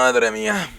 Madre mía.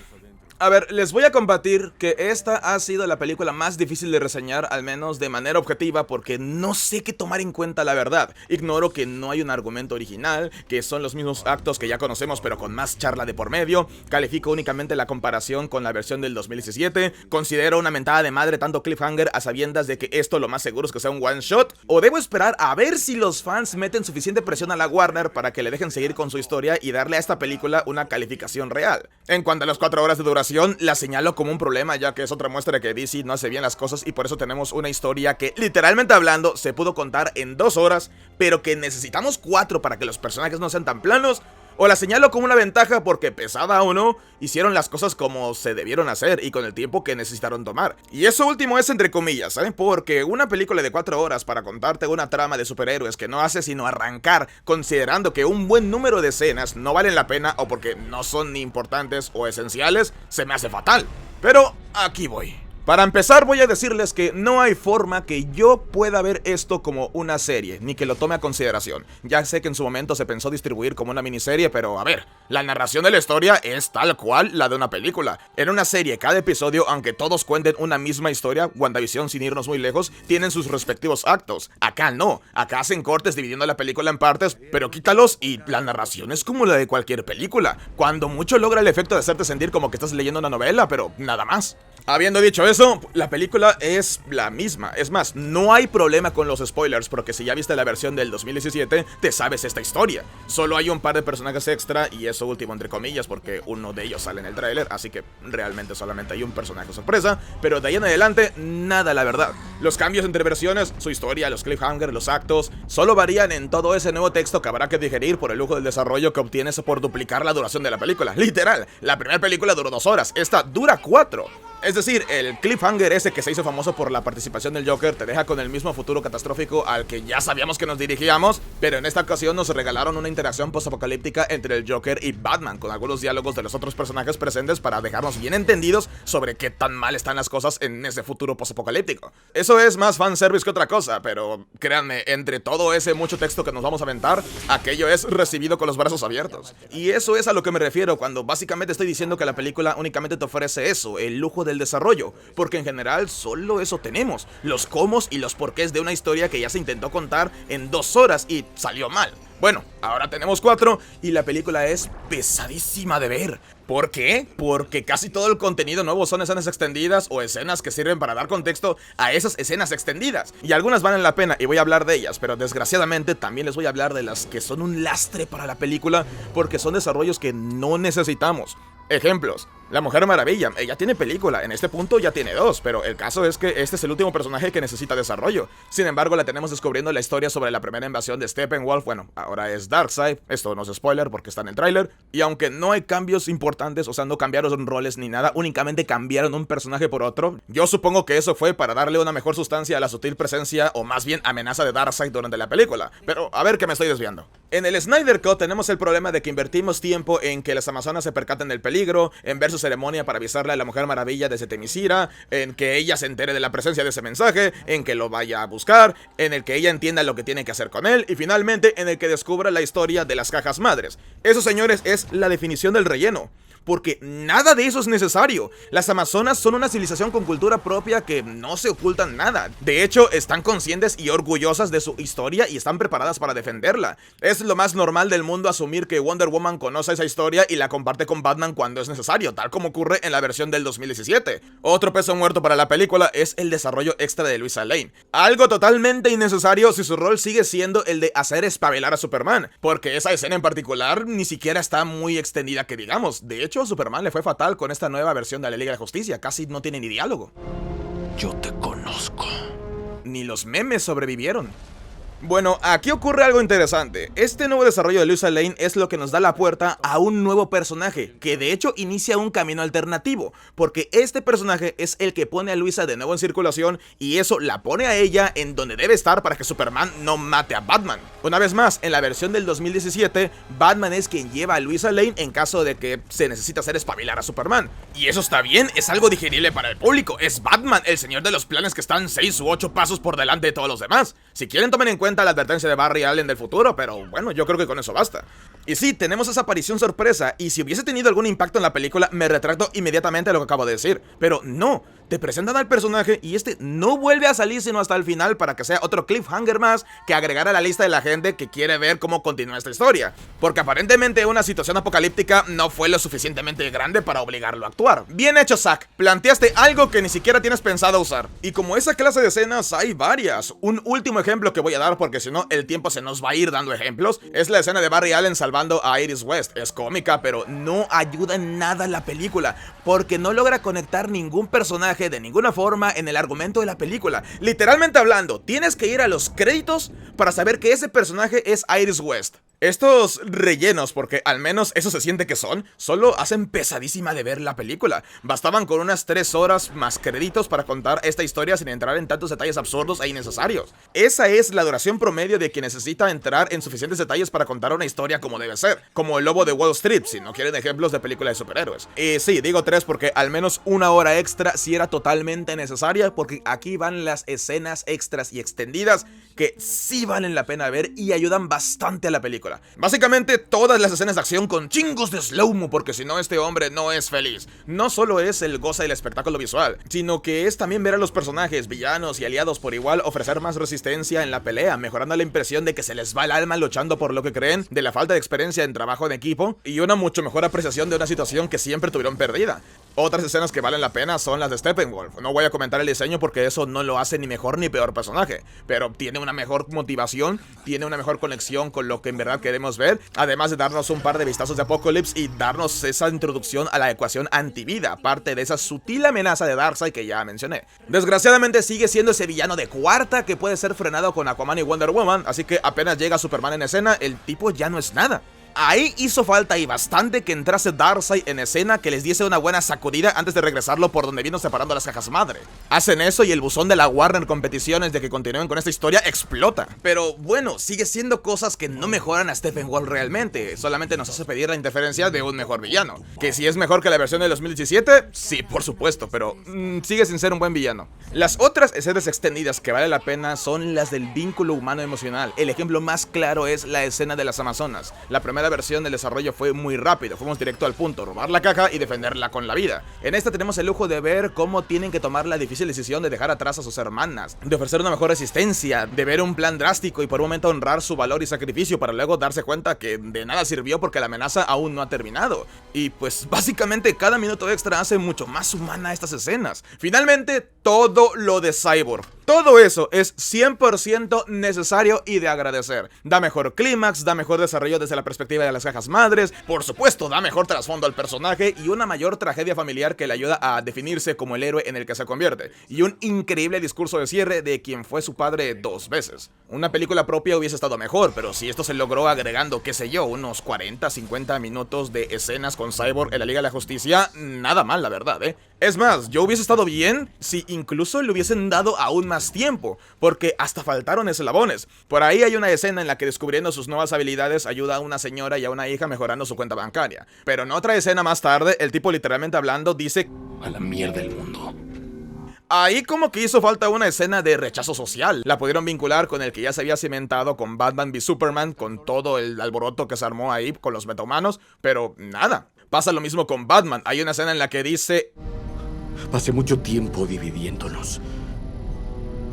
A ver, les voy a compartir que esta ha sido la película más difícil de reseñar, al menos de manera objetiva, porque no sé qué tomar en cuenta la verdad. Ignoro que no hay un argumento original, que son los mismos actos que ya conocemos pero con más charla de por medio. Califico únicamente la comparación con la versión del 2017. Considero una mentada de madre tanto cliffhanger a sabiendas de que esto lo más seguro es que sea un one shot. O debo esperar a ver si los fans meten suficiente presión a la Warner para que le dejen seguir con su historia y darle a esta película una calificación real. En cuanto a las 4 horas de duración, la señalo como un problema, ya que es otra muestra de que DC no hace bien las cosas y por eso tenemos una historia que, literalmente hablando, se pudo contar en 2 horas, pero que necesitamos 4 para que los personajes no sean tan planos. O la señalo como una ventaja porque, pesada o no, hicieron las cosas como se debieron hacer y con el tiempo que necesitaron tomar. Y eso último es entre comillas, ¿eh? Porque una película de 4 horas para contarte una trama de superhéroes que no hace sino arrancar, considerando que un buen número de escenas no valen la pena o porque no son ni importantes o esenciales, se me hace fatal. Pero aquí voy. Para empezar voy a decirles que no hay forma que yo pueda ver esto como una serie, ni que lo tome a consideración. Ya sé que en su momento se pensó distribuir como una miniserie, pero a ver, la narración de la historia es tal cual la de una película. En una serie, cada episodio, aunque todos cuenten una misma historia, WandaVision sin irnos muy lejos, tienen sus respectivos actos. Acá no, acá hacen cortes dividiendo la película en partes, pero quítalos y la narración es como la de cualquier película. Cuando mucho logra el efecto de hacerte sentir como que estás leyendo una novela, pero nada más. Habiendo dicho eso, la película es la misma. Es más, no hay problema con los spoilers, porque si ya viste la versión del 2017, te sabes esta historia. Solo hay un par de personajes extra, y eso último entre comillas, porque uno de ellos sale en el tráiler, así que realmente solamente hay un personaje sorpresa. Pero de ahí en adelante, nada la verdad. Los cambios entre versiones, su historia, los cliffhangers, los actos, solo varían en todo ese nuevo texto que habrá que digerir por el lujo del desarrollo que obtienes por duplicar la duración de la película. Literal, la primera película duró 2 horas, esta dura 4. Es decir, el cliffhanger ese que se hizo famoso por la participación del Joker te deja con el mismo futuro catastrófico al que ya sabíamos que nos dirigíamos, pero en esta ocasión nos regalaron una interacción postapocalíptica entre el Joker y Batman, con algunos diálogos de los otros personajes presentes para dejarnos bien entendidos sobre qué tan mal están las cosas en ese futuro postapocalíptico. Eso es más fanservice que otra cosa, pero créanme, entre todo ese mucho texto que nos vamos a aventar, aquello es recibido con los brazos abiertos. Y eso es a lo que me refiero cuando básicamente estoy diciendo que la película únicamente te ofrece eso, el lujo del desarrollo, porque en general solo eso tenemos, los cómo y los porqués de una historia que ya se intentó contar en 2 horas y salió mal. Bueno, ahora tenemos 4 y la película es pesadísima de ver. ¿Por qué? Porque casi todo el contenido nuevo son escenas extendidas o escenas que sirven para dar contexto a esas escenas extendidas. Y algunas valen la pena y voy a hablar de ellas, pero desgraciadamente también les voy a hablar de las que son un lastre para la película porque son desarrollos que no necesitamos. Ejemplos, la Mujer Maravilla, ella tiene película, en este punto ya tiene 2, pero el caso es que este es el último personaje que necesita desarrollo. Sin embargo, la tenemos descubriendo la historia sobre la primera invasión de Steppenwolf, bueno, ahora es Darkseid, esto no es spoiler porque está en el tráiler, y aunque no hay cambios importantes, o sea, no cambiaron roles ni nada, únicamente cambiaron un personaje por otro, yo supongo que eso fue para darle una mejor sustancia a la sutil presencia, o más bien amenaza de Darkseid durante la película, pero a ver que me estoy desviando. En el Snyder Cut tenemos el problema de que invertimos tiempo en que las amazonas se percaten del peligro, en ver su ceremonia para avisarle a la Mujer Maravilla de Temiscira, en que ella se entere de la presencia de ese mensaje, en que lo vaya a buscar, en el que ella entienda lo que tiene que hacer con él y finalmente en el que descubra la historia de las cajas madres. Eso, señores, es la definición del relleno. Porque nada de eso es necesario. Las amazonas son una civilización con cultura propia que no se ocultan nada. De hecho, están conscientes y orgullosas de su historia y están preparadas para defenderla. Es lo más normal del mundo asumir que Wonder Woman conoce esa historia y la comparte con Batman cuando es necesario, tal como ocurre en la versión del 2017. Otro peso muerto para la película es el desarrollo extra de Luisa Lane. Algo totalmente innecesario si su rol sigue siendo el de hacer espabilar a Superman, porque esa escena en particular ni siquiera está muy extendida que digamos. De hecho, a Superman le fue fatal con esta nueva versión de la Liga de la Justicia, casi no tiene ni diálogo. Yo te conozco. Ni los memes sobrevivieron. Bueno, aquí ocurre algo interesante. Este nuevo desarrollo de Luisa Lane es lo que nos da la puerta a un nuevo personaje, que de hecho inicia un camino alternativo, porque este personaje es el que pone a Luisa de nuevo en circulación y eso la pone a ella en donde debe estar para que Superman no mate a Batman. Una vez más, en la versión del 2017, Batman es quien lleva a Luisa Lane en caso de que se necesite hacer espabilar a Superman. Y eso está bien, es algo digerible para el público, es Batman, el señor de los planes que están 6 u 8 pasos por delante de todos los demás. Si quieren tomen en cuenta la advertencia de Barry Allen del futuro, pero bueno, yo creo que con eso basta. Y sí, tenemos esa aparición sorpresa, y si hubiese tenido algún impacto en la película, me retracto inmediatamente de lo que acabo de decir. Pero no, te presentan al personaje y este no vuelve a salir sino hasta el final para que sea otro cliffhanger más que agregar a la lista de la gente que quiere ver cómo continúa esta historia. Porque aparentemente una situación apocalíptica no fue lo suficientemente grande para obligarlo a actuar. Bien hecho, Zack, planteaste algo que ni siquiera tienes pensado usar. Y como esa clase de escenas hay varias. Un último ejemplo que voy a dar, porque si no el tiempo se nos va a ir dando ejemplos, es la escena de Barry Allen salvando a Iris West. Es cómica, pero no ayuda en nada en la película, porque no logra conectar ningún personaje de ninguna forma en el argumento de la película. Literalmente hablando, tienes que ir a los créditos para saber que ese personaje es Iris West. Estos rellenos, porque al menos eso se siente que son, solo hacen pesadísima de ver la película. Bastaban con unas 3 horas más créditos para contar esta historia sin entrar en tantos detalles absurdos e innecesarios. Esa es la duración promedio de quien necesita entrar en suficientes detalles para contar una historia como debe ser, como El Lobo de Wall Street, si no quieren ejemplos de películas de superhéroes. Y sí, digo 3 porque al menos 1 hora extra sí era totalmente necesaria, porque aquí van las escenas extras y extendidas que sí valen la pena ver y ayudan bastante a la película. Básicamente todas las escenas de acción con chingos de slow-mo, porque si no este hombre no es feliz. No solo es el goce del espectáculo visual, sino que es también ver a los personajes, villanos y aliados por igual ofrecer más resistencia en la pelea, mejorando la impresión de que se les va el alma luchando por lo que creen, de la falta de experiencia en trabajo en equipo y una mucho mejor apreciación de una situación que siempre tuvieron perdida. Otras escenas que valen la pena son las de Steppenwolf. No voy a comentar el diseño porque eso no lo hace ni mejor ni peor personaje, pero tiene una mejor motivación, tiene una mejor conexión con lo que en verdad queremos ver, además de darnos un par de vistazos de Apocalypse y darnos esa introducción a la ecuación antivida, aparte de esa sutil amenaza de Darkseid que ya mencioné. Desgraciadamente sigue siendo ese villano de cuarta que puede ser frenado con Aquaman y Wonder Woman, así que apenas llega Superman en escena, el tipo ya no es nada. Ahí hizo falta y bastante que entrase Darkseid en escena, que les diese una buena sacudida antes de regresarlo por donde vino separando las cajas madre. Hacen eso y el buzón de la Warner con peticiones de que continúen con esta historia explota. Pero bueno, sigue siendo cosas que no mejoran a Steppenwolf realmente, solamente nos hace pedir la interferencia de un mejor villano. Que si es mejor que la versión de 2017, sí, por supuesto, pero sigue sin ser un buen villano. Las otras escenas extendidas que vale la pena son las del vínculo humano emocional. El ejemplo más claro es la escena de las Amazonas. La primera versión del desarrollo fue muy rápido, fuimos directo al punto, robar la caja y defenderla con la vida. En esta tenemos el lujo de ver cómo tienen que tomar la difícil decisión de dejar atrás a sus hermanas, de ofrecer una mejor resistencia, de ver un plan drástico y por un momento honrar su valor y sacrificio para luego darse cuenta que de nada sirvió porque la amenaza aún no ha terminado. Y pues básicamente cada minuto extra hace mucho más humana estas escenas. Finalmente, todo lo de Cyborg. Todo eso es 100% necesario y de agradecer. Da mejor clímax, da mejor desarrollo desde la perspectiva de las cajas madres, por supuesto da mejor trasfondo al personaje y una mayor tragedia familiar que le ayuda a definirse como el héroe en el que se convierte, y un increíble discurso de cierre de quien fue su padre 2 veces. Una película propia hubiese estado mejor, pero si esto se logró agregando, qué sé yo, unos 40-50 minutos de escenas con Cyborg en la Liga de la Justicia, nada mal la verdad, Es más, yo hubiese estado bien si incluso le hubiesen dado aún más tiempo, porque hasta faltaron eslabones. Por ahí hay una escena en la que descubriendo sus nuevas habilidades ayuda a una señora y a una hija mejorando su cuenta bancaria. Pero en otra escena más tarde, el tipo literalmente hablando dice: a la mierda del mundo. Ahí como que hizo falta una escena de rechazo social. La pudieron vincular con el que ya se había cimentado con Batman v Superman, con todo el alboroto que se armó ahí con los metahumanos, pero nada. Pasa lo mismo con Batman. Hay una escena en la que dice: pasé mucho tiempo dividiéndonos.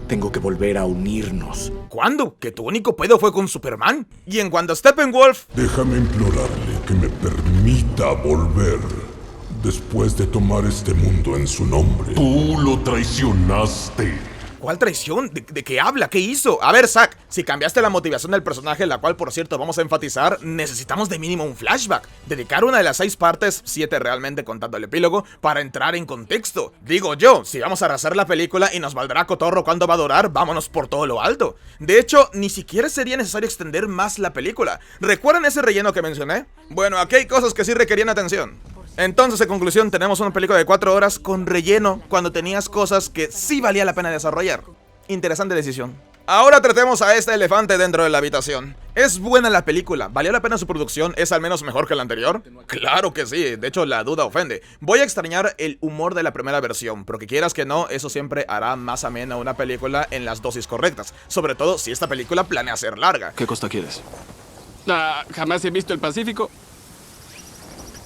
Tengo que volver a unirnos. ¿Cuándo? ¿Que tu único pedo fue con Superman? Y en cuanto a Steppenwolf... déjame implorarle que me permita volver después de tomar este mundo en su nombre. Tú lo traicionaste. ¿Cuál traición? ¿De qué habla? ¿Qué hizo? A ver, Zack, si cambiaste la motivación del personaje, la cual por cierto vamos a enfatizar, necesitamos de mínimo un flashback. Dedicar una de las 6 partes, 7 realmente contando el epílogo, para entrar en contexto. Digo yo, si vamos a arrasar la película y nos valdrá cotorro cuánto va a durar, vámonos por todo lo alto. De hecho, ni siquiera sería necesario extender más la película. ¿Recuerdan ese relleno que mencioné? Bueno, aquí hay cosas que sí requerían atención. Entonces, en conclusión, tenemos una película de 4 horas con relleno cuando tenías cosas que sí valía la pena desarrollar. Interesante decisión. Ahora tratemos a este elefante dentro de la habitación. ¿Es buena la película? ¿Valió la pena su producción? ¿Es al menos mejor que la anterior? Claro que sí, de hecho la duda ofende. Voy a extrañar el humor de la primera versión, porque quieras que no, eso siempre hará más amena una película en las dosis correctas. Sobre todo si esta película planea ser larga. ¿Qué costa quieres? Jamás he visto el Pacífico.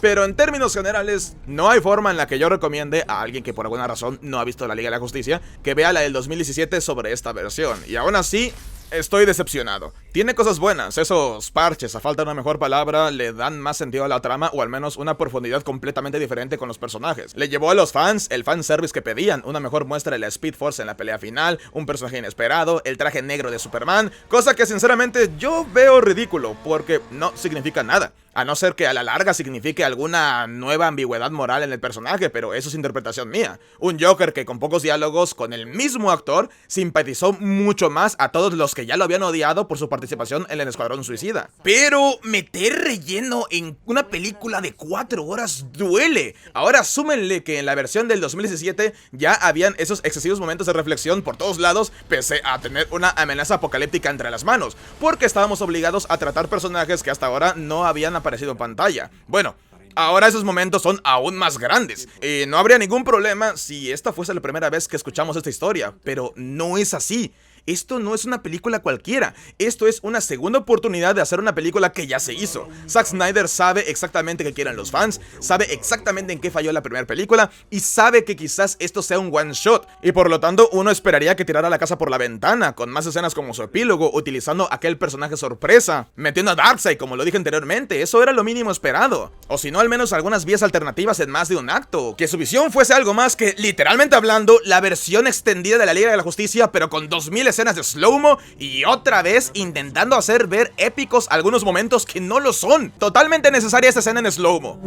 Pero en términos generales, no hay forma en la que yo recomiende a alguien que por alguna razón no ha visto la Liga de la Justicia que vea la del 2017 sobre esta versión. Y aún así, estoy decepcionado. Tiene cosas buenas, esos parches, a falta de una mejor palabra, le dan más sentido a la trama o al menos una profundidad completamente diferente con los personajes. Le llevó a los fans el fanservice que pedían, una mejor muestra de la Speed Force en la pelea final, un personaje inesperado, el traje negro de Superman, cosa que sinceramente yo veo ridículo porque no significa nada. A no ser que a la larga signifique alguna nueva ambigüedad moral en el personaje, pero eso es interpretación mía. Un Joker que con pocos diálogos con el mismo actor simpatizó mucho más a todos los que ya lo habían odiado por su participación en el Escuadrón Suicida. Pero meter relleno en una película de 4 horas duele. Ahora súmenle que en la versión del 2017 ya habían esos excesivos momentos de reflexión por todos lados, pese a tener una amenaza apocalíptica entre las manos, porque estábamos obligados a tratar personajes que hasta ahora no habían aparecido en pantalla. Bueno, ahora esos momentos son aún más grandes. Y no habría ningún problema si esta fuese la primera vez que escuchamos esta historia, pero no es así. Esto no es una película cualquiera, esto es una segunda oportunidad de hacer una película que ya se hizo. Zack Snyder sabe exactamente qué quieren los fans, sabe exactamente en qué falló la primera película y sabe que quizás esto sea un one shot. Y por lo tanto uno esperaría que tirara la casa por la ventana, con más escenas como su epílogo, utilizando aquel personaje sorpresa, metiendo a Darkseid como lo dije anteriormente, eso era lo mínimo esperado. O si no al menos algunas vías alternativas en más de un acto, que su visión fuese algo más que, literalmente hablando, la versión extendida de la Liga de la Justicia pero con 2000 escenas de slow-mo y otra vez intentando hacer ver épicos algunos momentos que no lo son. Totalmente necesaria esta escena en slow-mo.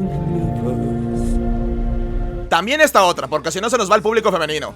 También esta otra, porque si no se nos va el público femenino.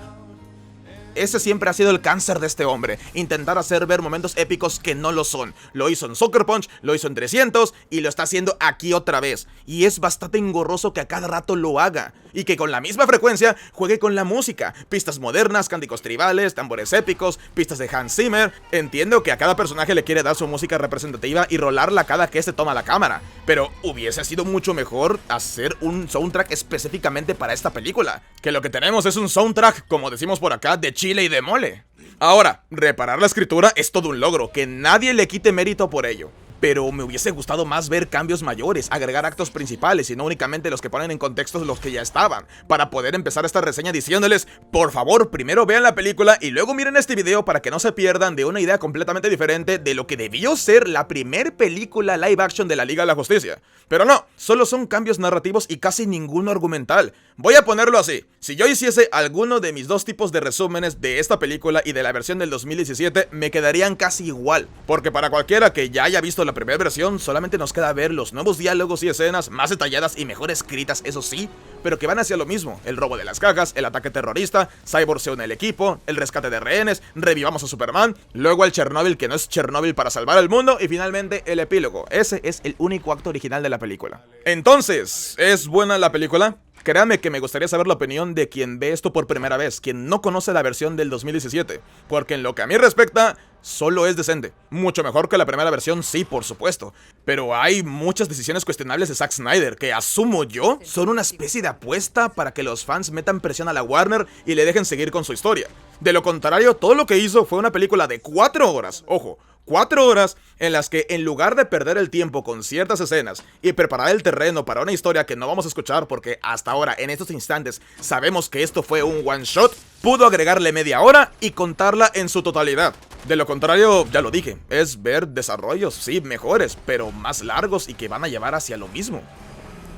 Ese siempre ha sido el cáncer de este hombre, intentar hacer ver momentos épicos que no lo son. Lo hizo en Sucker Punch, lo hizo en 300 y lo está haciendo aquí otra vez. Y es bastante engorroso que a cada rato lo haga y que con la misma frecuencia juegue con la música. Pistas modernas, cánticos tribales, tambores épicos, pistas de Hans Zimmer. Entiendo que a cada personaje le quiere dar su música representativa y rolarla cada que se toma la cámara, pero hubiese sido mucho mejor hacer un soundtrack específicamente para esta película. Que lo que tenemos es un soundtrack, como decimos por acá, de chile y de mole. Ahora, reparar la escritura es todo un logro, que nadie le quite mérito por ello. Pero me hubiese gustado más ver cambios mayores, agregar actos principales y no únicamente los que ponen en contexto los que ya estaban, para poder empezar esta reseña diciéndoles, por favor, primero vean la película y luego miren este video para que no se pierdan de una idea completamente diferente de lo que debió ser la primer película live action de la Liga de la Justicia. Pero no, solo son cambios narrativos y casi ninguno argumental. Voy a ponerlo así, si yo hiciese alguno de mis dos tipos de resúmenes de esta película y de la versión del 2017, me quedarían casi igual, porque para cualquiera que ya haya visto la primera versión, solamente nos queda ver los nuevos diálogos y escenas más detalladas y mejor escritas, eso sí, pero que van hacia lo mismo: el robo de las cajas, el ataque terrorista, Cyborg se une al equipo, el rescate de rehenes, revivamos a Superman, luego el Chernobyl que no es Chernobyl para salvar al mundo y finalmente el epílogo. Ese es el único acto original de la película. Entonces, ¿es buena la película? Créame que me gustaría saber la opinión de quien ve esto por primera vez, quien no conoce la versión del 2017, porque en lo que a mí respecta, solo es decente. Mucho mejor que la primera versión, sí, por supuesto. Pero hay muchas decisiones cuestionables de Zack Snyder que, asumo yo, son una especie de apuesta para que los fans metan presión a la Warner y le dejen seguir con su historia. De lo contrario, todo lo que hizo fue una película de 4 horas, ojo, 4 horas en las que, en lugar de perder el tiempo con ciertas escenas y preparar el terreno para una historia que no vamos a escuchar porque hasta ahora, en estos instantes, sabemos que esto fue un one shot, pudo agregarle media hora y contarla en su totalidad. De lo contrario, ya lo dije, es ver desarrollos, sí, mejores, pero más largos y que van a llevar hacia lo mismo.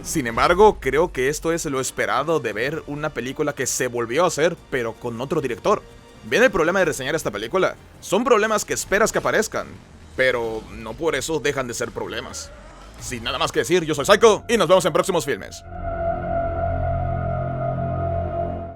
Sin embargo, creo que esto es lo esperado de ver una película que se volvió a hacer, pero con otro director. Viene el problema de reseñar esta película. Son problemas que esperas que aparezcan, pero no por eso dejan de ser problemas. Sin nada más que decir, yo soy Psycho y nos vemos en próximos filmes.